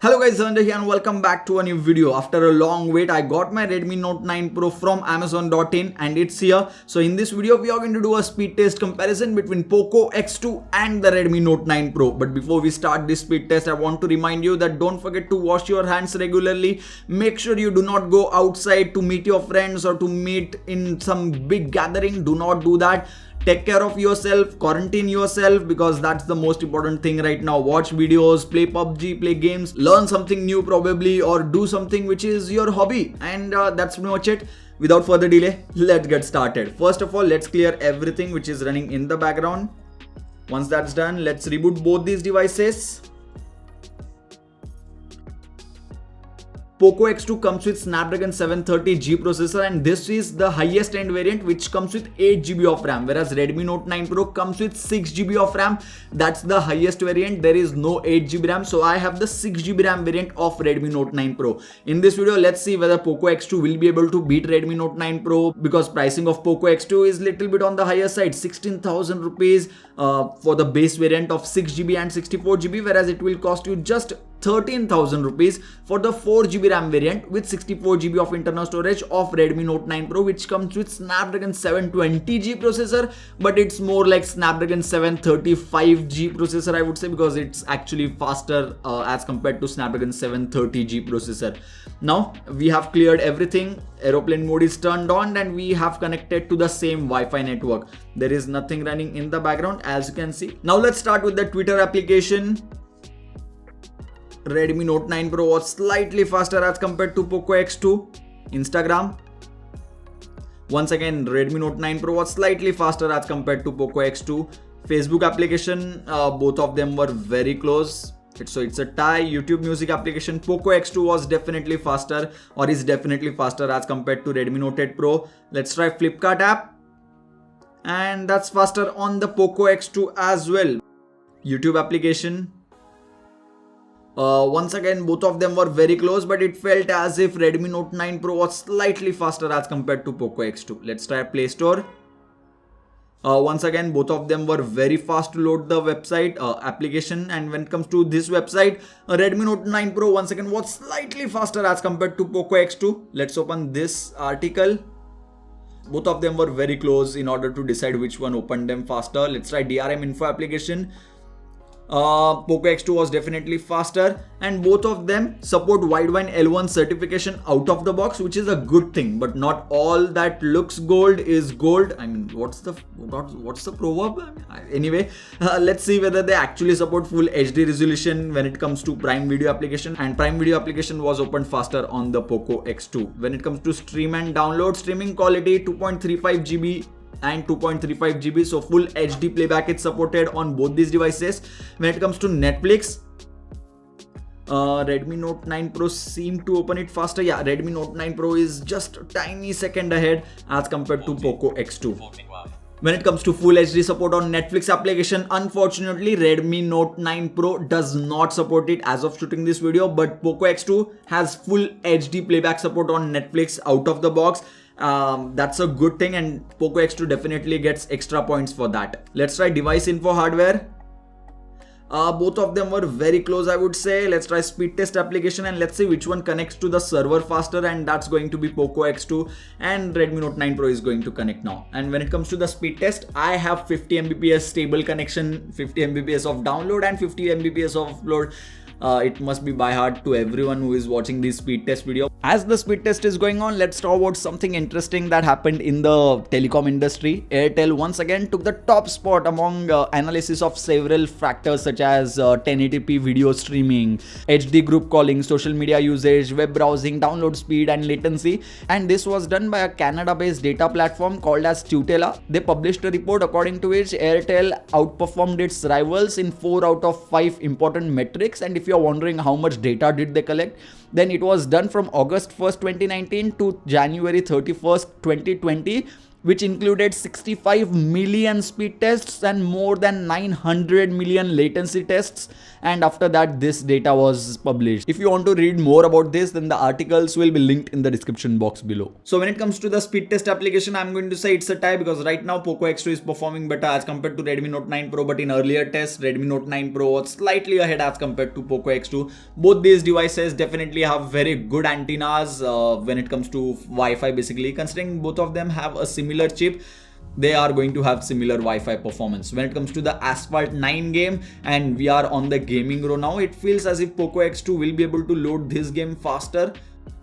Hello guys, Sanjay here and welcome back to a new video. After a long wait, I got my Redmi Note 9 Pro from Amazon.in and it's here. So in this video, we are going to do a speed test comparison between POCO X2 and the Redmi Note 9 Pro. But before we start this speed test, I want to remind you that don't forget to wash your hands regularly. Make sure you do not go outside to meet your friends or to meet in some big gathering. Do not do that. Take care of yourself, quarantine yourself, because that's the most important thing right now. Watch videos, play PUBG, play games, learn something new probably, or do something which is your hobby. And that's pretty much it. Without further delay, let's get started. First of all, let's clear everything which is running in the background. Once that's done, let's reboot both these devices. POCO X2 comes with Snapdragon 730G processor and this is the highest end variant which comes with 8GB of RAM, whereas Redmi Note 9 Pro comes with 6GB of RAM. That's the highest variant. There is no 8GB RAM, so I have the 6GB RAM variant of Redmi Note 9 Pro. In this video, let's see whether POCO X2 will be able to beat Redmi Note 9 Pro, because pricing of POCO X2 is little bit on the higher side, 16,000 rupees for the base variant of 6GB and 64GB, whereas it will cost you just 13,000 rupees for the 4GB RAM variant with 64GB of internal storage of Redmi Note 9 Pro, which comes with Snapdragon 720G processor, but it's more like Snapdragon 735G processor, I would say, because it's actually faster as compared to Snapdragon 730G processor. Now we have cleared everything. Aeroplane mode is turned on and we have connected to the same Wi-Fi network. There is nothing running in the background, as you can see. Now let's start with the Twitter application. Redmi Note 9 Pro was slightly faster as compared to POCO X2. Instagram. Once again, Redmi Note 9 Pro was slightly faster as compared to POCO X2. Facebook application, both of them were very close. So it's a tie. YouTube music application, POCO X2 was definitely faster, or is definitely faster as compared to Redmi Note 8 Pro. Let's try Flipkart app. And that's faster on the POCO X2 as well. YouTube application. Once again, both of them were very close, but it felt as if Redmi Note 9 Pro was slightly faster as compared to POCO X2. Let's try Play Store. Once again, both of them were very fast to load the website application, and when it comes to this website, Redmi Note 9 Pro once again was slightly faster as compared to POCO X2. Let's open this article. Both of them were very close in order to decide which one opened them faster. Let's try DRM info application. POCO X2 was definitely faster, and both of them support Widevine L1 certification out of the box, which is a good thing, but not all that looks gold is gold. I mean, what's the proverb? Anyway, let's see whether they actually support full HD resolution when it comes to Prime Video application, and Prime Video application was opened faster on the POCO X2. When it comes to stream and download, streaming quality 2.35GB and 2.35GB, so full HD playback is supported on both these devices. When it comes to Netflix, Redmi Note 9 Pro seemed to open it faster. Yeah, Redmi Note 9 Pro is just a tiny second ahead as compared to POCO X2. When it comes to full HD support on Netflix application, unfortunately Redmi Note 9 Pro does not support it as of shooting this video, but POCO X2 has full HD playback support on Netflix out of the box. That's a good thing, and POCO X2 definitely gets extra points for that. Let's try device info hardware. Both of them were very close, I would say. Let's try speed test application and let's see which one connects to the server faster, and that's going to be POCO X2, and Redmi Note 9 Pro is going to connect now. And when it comes to the speed test, I have 50 Mbps stable connection, 50 Mbps of download and 50 Mbps of upload. It must be by heart to everyone who is watching this speed test video. As the speed test is going on, let's talk about something interesting that happened in the telecom industry. Airtel once again took the top spot among analysis of several factors such as 1080p video streaming, HD group calling, social media usage, web browsing, download speed and latency. And this was done by a Canada-based data platform called as Tutela. They published a report according to which Airtel outperformed its rivals in 4 out of 5 important metrics. And if you're wondering how much data did they collect, then it was done from August 1st, 2019 to January 31st, 2020. which included 65 million speed tests and more than 900 million latency tests. And after that, this data was published. If you want to read more about this, then the articles will be linked in the description box below. So when it comes to the speed test application, I'm going to say it's a tie, because right now POCO X2 is performing better as compared to Redmi Note 9 Pro, but in earlier tests, Redmi Note 9 Pro was slightly ahead as compared to POCO X2. Both these devices definitely have very good antennas when it comes to Wi-Fi. Basically, considering both of them have a similar chip, they are going to have similar Wi-Fi performance. When it comes to the Asphalt 9 game, and we are on the gaming row now, it feels as if POCO X2 will be able to load this game faster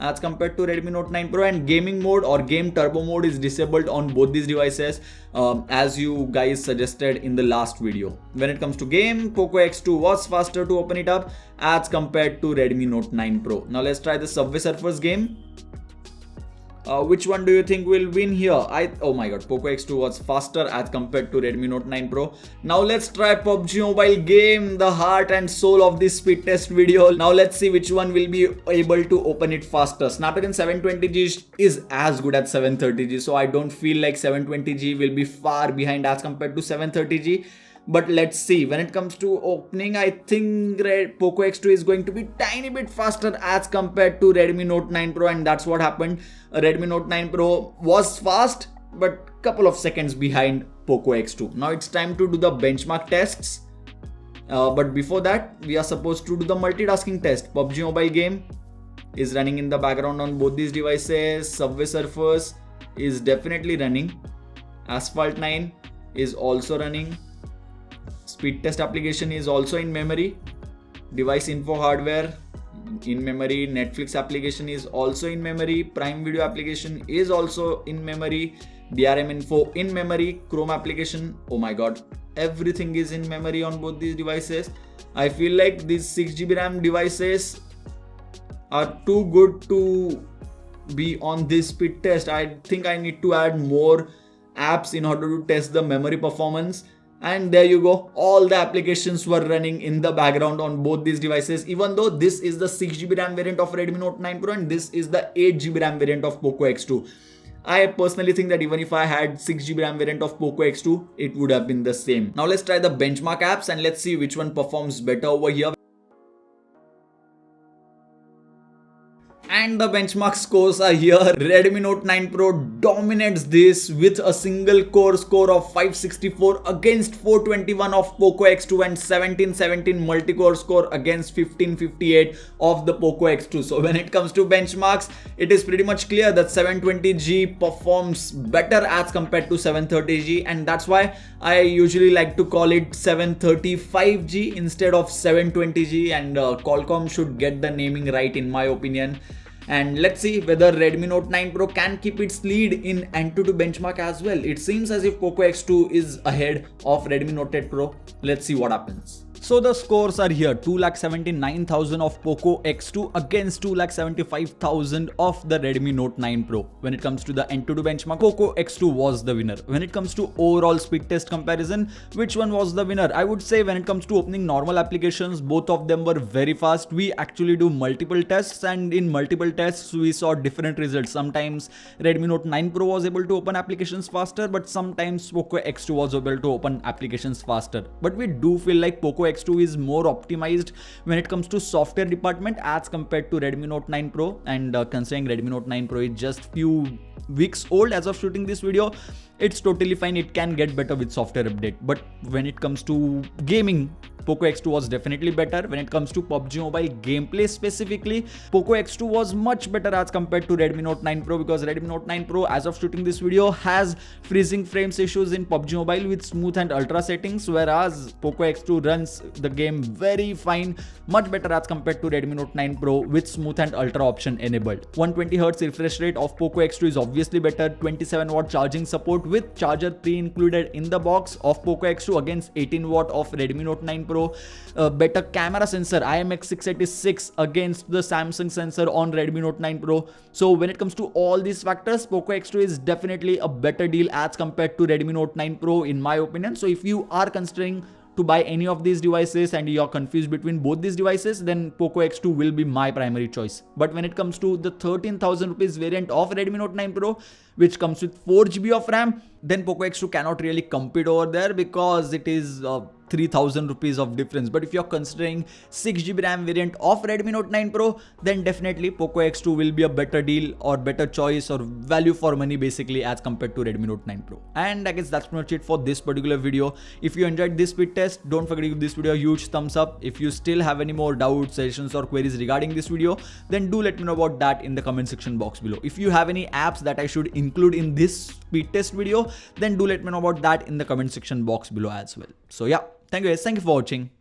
as compared to Redmi Note 9 Pro. And gaming mode or game turbo mode is disabled on both these devices, as you guys suggested in the last video. When it comes to game, POCO X2 was faster to open it up as compared to Redmi Note 9 Pro. Now let's try the Subway Surfers game. Which one do you think will win here? Oh my god, POCO X2 was faster as compared to Redmi Note 9 Pro. Now let's try PUBG Mobile game, the heart and soul of this speed test video. Now let's see which one will be able to open it faster. Snapdragon 720G is as good as 730G, so I don't feel like 720G will be far behind as compared to 730G. But let's see. When it comes to opening, I think POCO X2 is going to be tiny bit faster as compared to Redmi Note 9 Pro, and that's what happened. Redmi Note 9 Pro was fast, but couple of seconds behind POCO X2. Now it's time to do the benchmark tests. But before that, we are supposed to do the multitasking test. PUBG Mobile game is running in the background on both these devices. Subway Surfers is definitely running. Asphalt 9 is also running. Speed test application is also in memory. Device info hardware in memory. Netflix application is also in memory. Prime Video application is also in memory. DRM info in memory. Chrome application, oh my god, everything is in memory on both these devices. I feel like these 6GB RAM devices are too good to be on this speed test. I think I need to add more apps in order to test the memory performance. And there you go, all the applications were running in the background on both these devices, even though this is the 6GB RAM variant of Redmi Note 9 Pro and this is the 8GB RAM variant of POCO X2. I personally think that even if I had 6GB RAM variant of POCO X2, it would have been the same. Now let's try the benchmark apps and let's see which one performs better over here. And the benchmark scores are here. Redmi Note 9 Pro dominates this with a single core score of 564 against 421 of POCO X2 and 1717 multi-core score against 1558 of the POCO X2. So when it comes to benchmarks, it is pretty much clear that 720G performs better as compared to 730G, and that's why I usually like to call it 735G instead of 720G, and Qualcomm should get the naming right in my opinion. And let's see whether Redmi Note 9 Pro can keep its lead in Antutu benchmark as well. It seems as if POCO X2 is ahead of Redmi Note 8 Pro. Let's see what happens. So the scores are here. 2,79,000 of POCO X2 against 2,75,000 of the Redmi Note 9 Pro. When it comes to the Antutu benchmark, POCO X2 was the winner. When it comes to overall speed test comparison, which one was the winner? I would say when it comes to opening normal applications, both of them were very fast. We actually do multiple tests, and in multiple tests we saw different results. Sometimes Redmi Note 9 Pro was able to open applications faster, but sometimes POCO X2 was able to open applications faster. But we do feel like POCO X2 is more optimized when it comes to software department as compared to Redmi Note 9 Pro, and considering Redmi Note 9 Pro is just few weeks old as of shooting this video, it's totally fine. It can get better with software update. But when it comes to gaming, POCO X2 was definitely better. When it comes to PUBG Mobile gameplay specifically, POCO X2 was much better as compared to Redmi Note 9 Pro, because Redmi Note 9 Pro as of shooting this video has freezing frames issues in PUBG Mobile with smooth and ultra settings, whereas POCO X2 runs the game very fine, much better as compared to Redmi Note 9 Pro with smooth and ultra option enabled. 120Hz refresh rate of POCO X2 is obviously better. 27W charging support with charger pre-included in the box of POCO X2 against 18W of Redmi Note 9 Pro. Better camera sensor IMX686 against the Samsung sensor on Redmi Note 9 Pro. So when it comes to all these factors, POCO X2 is definitely a better deal as compared to Redmi Note 9 Pro in my opinion. So if you are considering to buy any of these devices and you're confused between both these devices, then POCO X2 will be my primary choice. But when it comes to the 13,000 rupees variant of Redmi Note 9 Pro, which comes with 4 GB of RAM, then POCO X2 cannot really compete over there because it is 3,000 rupees of difference. But if you're considering 6 GB RAM variant of Redmi Note 9 Pro, then definitely POCO X2 will be a better deal or better choice or value for money basically as compared to Redmi Note 9 Pro. And I guess that's pretty much it for this particular video. If you enjoyed this speed test, don't forget to give this video a huge thumbs up. If you still have any more doubts, suggestions or queries regarding this video, then do let me know about that in the comment section box below. If you have any apps that I should include in this speed test video, then do let me know about that in the comment section box below as well. So yeah, thank you guys. Thank you for watching.